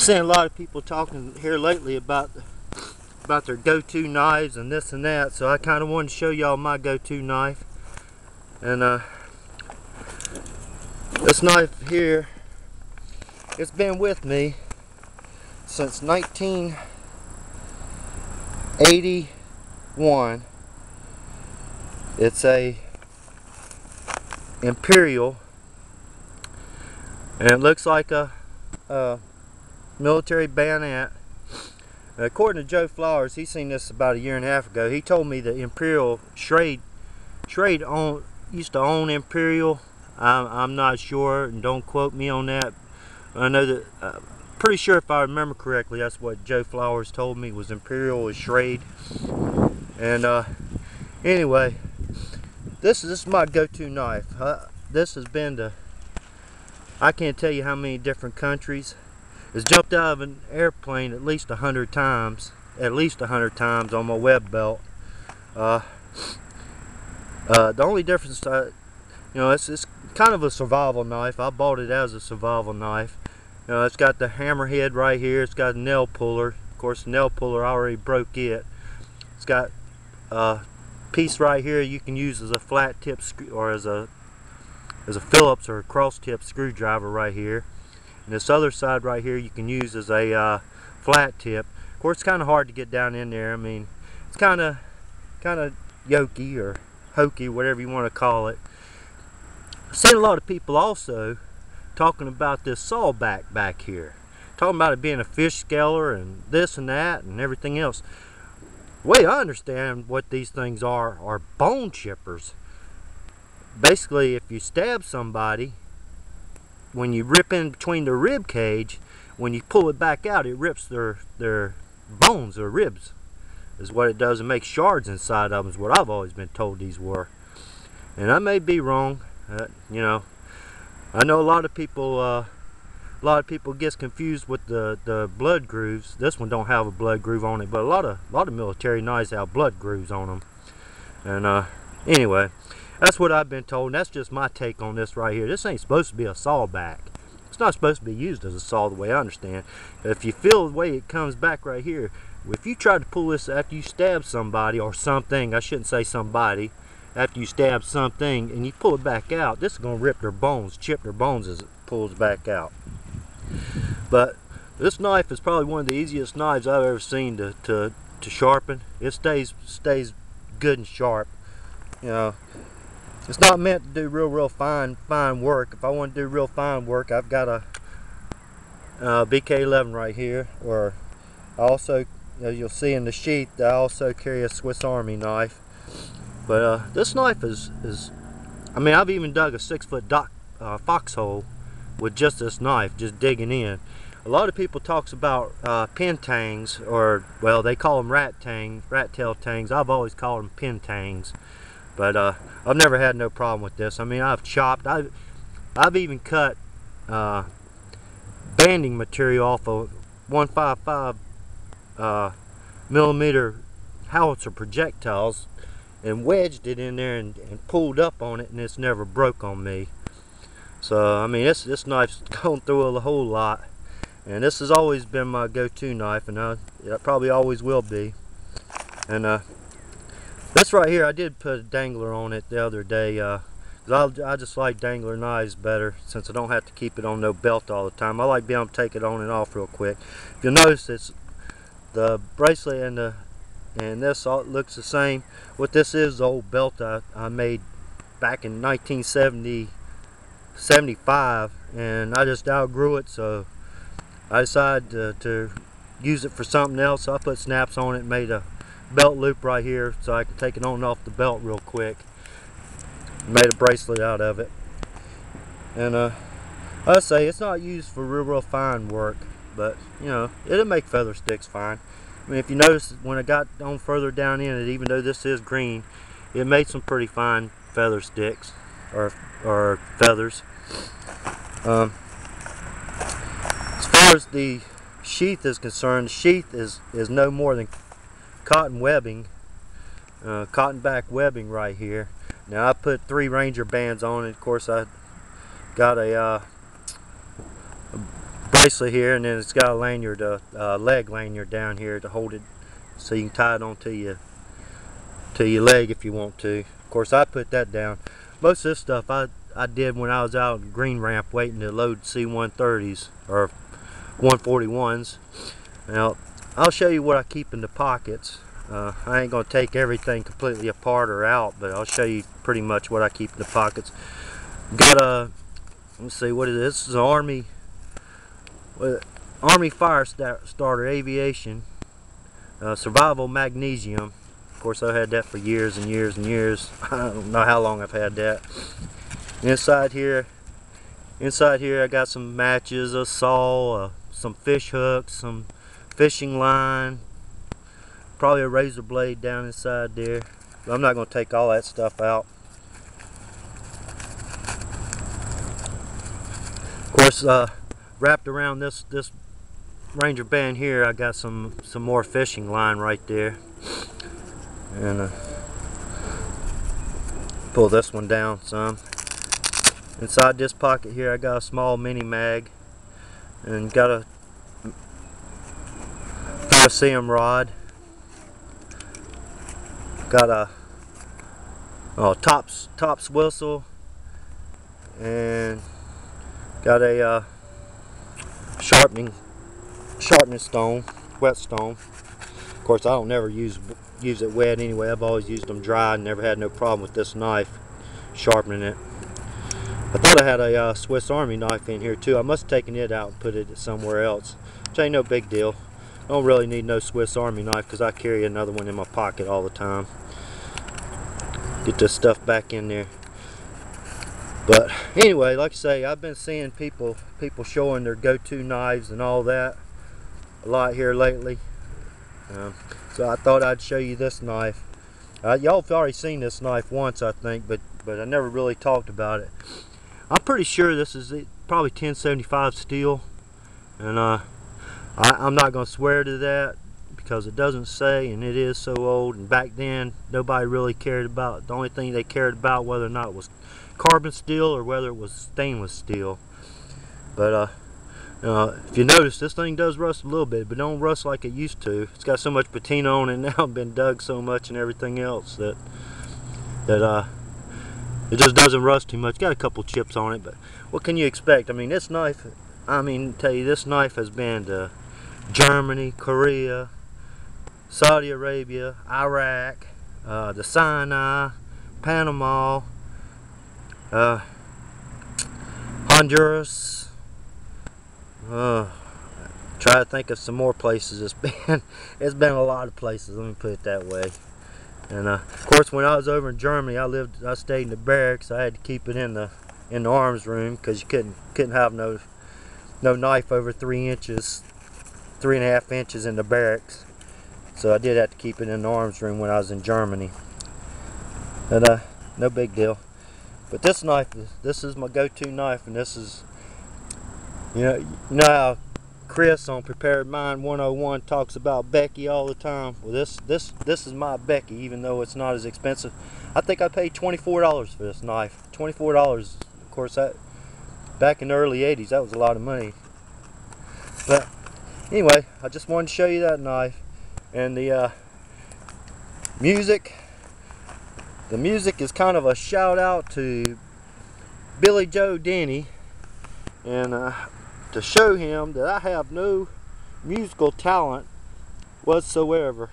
I've seen a lot of people talking here lately about their go-to knives and this and that, so I kind of wanted to show y'all my go-to knife. And this knife here, it's been with me since 1981. It's a Imperial, and it looks like a military bayonet. According to Joe Flowers, he seen this about 1.5 years ago. He told me that Imperial Schrade used to own Imperial. I'm not sure, and don't quote me on that. I know that, pretty sure if I remember correctly, that's what Joe Flowers told me, was Imperial is Schrade. And anyway, this is my go-to knife. This has been to, I can't tell you how many different countries. It's jumped out of an airplane at least 100 times. At least 100 times on my web belt. The only difference, it's kind of a survival knife. I bought it as a survival knife. It's got the hammerhead right here. It's got a nail puller. Of course, the nail puller I already broke it. It's got a piece right here you can use as a flat tip or as a Phillips or a cross tip screwdriver right here. And this other side right here you can use as a flat tip. Of course, it's kind of hard to get down in there. I mean, it's kind of yokey or hokey, whatever you want to call it. I've seen a lot of people also talking about this sawback back here, talking about it being a fish scaler and this and that and everything else. The way I understand what these things are bone chippers. Basically, if you stab somebody, when you rip in between their rib cage, when you pull it back out, it rips their bones or ribs, is what it does. It makes shards inside of them, is what I've always been told these were. And I may be wrong. I know a lot of people gets confused with the blood grooves. This one don't have a blood groove on it, but a lot of military knives have blood grooves on them. And anyway, that's what I've been told, and that's just my take on this right here. This ain't supposed to be a sawback. It's not supposed to be used as a saw, the way I understand. If you feel the way it comes back right here, if you try to pull this after you stab somebody or something, I shouldn't say somebody, after you stab something and you pull it back out, this is going to rip their bones, chip their bones as it pulls back out. But this knife is probably one of the easiest knives I've ever seen to sharpen. It stays good and sharp. It's not meant to do real fine work. If I want to do real fine work, I've got a BK11 right here, or I also, as you'll see in the sheath, I also carry a Swiss Army knife. But this knife is I mean, I've even dug a 6-foot foxhole with just this knife, just digging in. A lot of people talks about pin tangs, or well, they call them rat tail tangs. I've always called them pin tangs. But I've never had no problem with this. I mean, I've chopped, I've even cut banding material off of 155 millimeter howitzer projectiles and wedged it in there and pulled up on it, and it's never broke on me. So I mean, this knife's gone through a whole lot, and this has always been my go-to knife, and it probably always will be. And this right here, I did put a dangler on it the other day, because I just like dangler knives better, since I don't have to keep it on no belt all the time. I like being able to take it on and off real quick. If you'll notice, it's the bracelet and this all looks the same. What this is, the old belt I made back in 1975, and I just outgrew it, so I decided to use it for something else. So I put snaps on it and made a belt loop right here so I can take it on and off the belt real quick. Made a bracelet out of it. And I say it's not used for real fine work, but it'll make feather sticks fine. I mean, if you notice, when I got on further down in it, even though this is green, it made some pretty fine feather sticks or feathers. As far as the sheath is concerned, the sheath is no more than cotton webbing, cotton back webbing right here. Now I put 3 Ranger bands on it. Of course, I got a bracelet here, and then it's got a lanyard, leg lanyard down here to hold it, so you can tie it onto your leg if you want to. Of course, I put that down. Most of this stuff I did when I was out on Green Ramp waiting to load C-130s or 141s. Now, I'll show you what I keep in the pockets. I ain't gonna take everything completely apart or out, but I'll show you pretty much what I keep in the pockets. Got a, let's see, what is this? This is an Army Fire Starter Aviation Survival Magnesium. Of course, I've had that for years and years and years. I don't know how long I've had that. Inside here I got some matches, a saw, some fish hooks, some fishing line, probably a razor blade down inside there. But I'm not going to take all that stuff out. Of course, wrapped around this Ranger band here, I got some more fishing line right there. And pull this one down some. Inside this pocket here I got a small mini mag, and got a CM rod. Got a tops whistle, and got a sharpening stone, whetstone. Of course, I don't never use it wet anyway. I've always used them dry and never had no problem with this knife sharpening it. I thought I had a Swiss Army knife in here too. I must have taken it out and put it somewhere else, which ain't no big deal. I don't really need no Swiss Army knife because I carry another one in my pocket all the time. Get this stuff back in there. But anyway, like I say, I've been seeing people showing their go-to knives and all that a lot here lately. So I thought I'd show you this knife. Y'all have already seen this knife once, I think, but I never really talked about it. I'm pretty sure this is probably 1075 steel, and I'm not going to swear to that because it doesn't say, and it is so old. And back then, nobody really cared about. The only thing they cared about whether or not it was carbon steel or whether it was stainless steel. But if you notice, this thing does rust a little bit, but don't rust like it used to. It's got so much patina on it now, been dug so much and everything else that it just doesn't rust too much. Got a couple chips on it, but what can you expect? I mean, this knife, this knife has been to Germany, Korea, Saudi Arabia, Iraq, the Sinai, Panama, Honduras. Try to think of some more places it's been. It's been a lot of places, let me put it that way. And of course, when I was over in Germany, I stayed in the barracks. I had to keep it in the arms room because you couldn't have no knife over 3 inches, 3.5 inches in the barracks. So I did have to keep it in the arms room when I was in Germany. And no big deal. But this knife, this is my go-to knife, and this is, you know how Chris on Prepared Mind 101 talks about Becky all the time. Well, this is my Becky, even though it's not as expensive. I think I paid $24 for this knife. $24. Of course, that back in the early 80s, that was a lot of money. But anyway, I just wanted to show you that knife. And the music. The music is kind of a shout out to Billy Joe Denny, and to show him that I have no musical talent whatsoever.